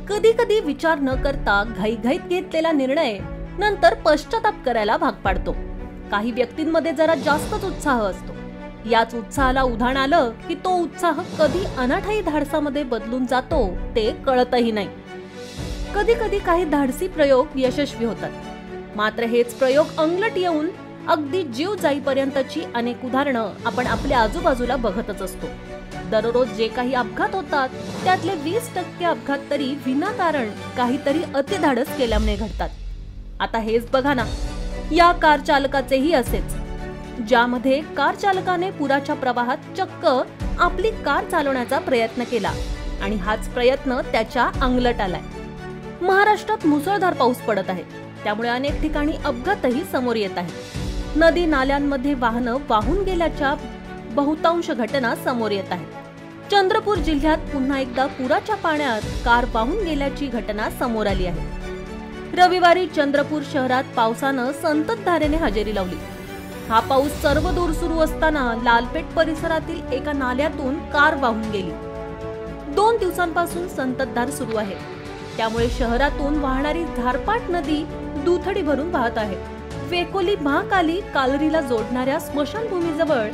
कधी कधी विचार न करता घाईघाईत घेतलेला निर्णय नंतर पश्चाताप करायला भाग पाडतो. काही व्यक्तींमध्ये जरा जास्तच उत्साह असतो. याच उत्साहाला उधाण आलं की तो उत्साह कधी अनाठायी धाडसामध्ये बदलून जातो ते कळतही नाही. कधी कधी काही धाडसी प्रयोग यशस्वी होतात, मात्र हेच प्रयोग अंगलट येऊन अगदी जीव जाईपर्यंतची अनेक उदाहरणं आपण आपल्या आजूबाजूला बघतच असतो. दररोज जे काही अपघात होतात त्यातले 20% अपघात तरी विनाकारण काहीतरी अतिधाडस केल्यामुळे घडतात. आता हेच बघा ना, या कार चालकाचेही असेच, ज्यामध्ये कार चालकाने पुराच्या प्रवाहात चक्क आपली कार चालवण्याचा प्रयत्न केला आणि हाच प्रयत्न त्याच्या अंगलट आलाय. महाराष्ट्रात मुसळधार पाऊस पडत आहे, त्यामुळे अनेक ठिकाणी अपघातही समोर येत आहेत. नदी नाल्यांमध्ये वाहनं वाहून गेल्याच्या बहुतांश घटना समोर येत आहेत. चंद्रपूर जिल्ह्यात पुन्हा एकदा पुराच्या पाण्यात कार वाहून गेल्याची घटना समोर आली आहे. रविवारी चंद्रपूर शहरात पावसानं संततधारेने हजेरी लावली. हा पाऊस सर्वदूर सुरू असताना लालपेठ परिसरातील एका नाल्यातून कार वाहून गेली. 2 दिवसांपासून संततधार सुरू आहे, त्यामुळे शहरातून वाहणारी झारपाट नदी दुथडी भरून वाहत आहे. वेकोली महाकाली कालरीला जोडणाऱ्या स्मशानभूमीजवळ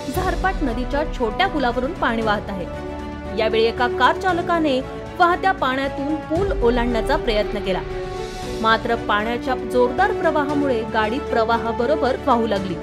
झारपाट नदीच्या छोट्या पुलावरून पाणी वाहत आहे. यावेळी एका कार चालकाने वाहत्या पाण्यातून पूल ओलांडण्याचा प्रयत्न केला, मात्र पाण्याच्या जोरदार प्रवाहामुळे गाडी प्रवाहाबरोबर वाहू लागली.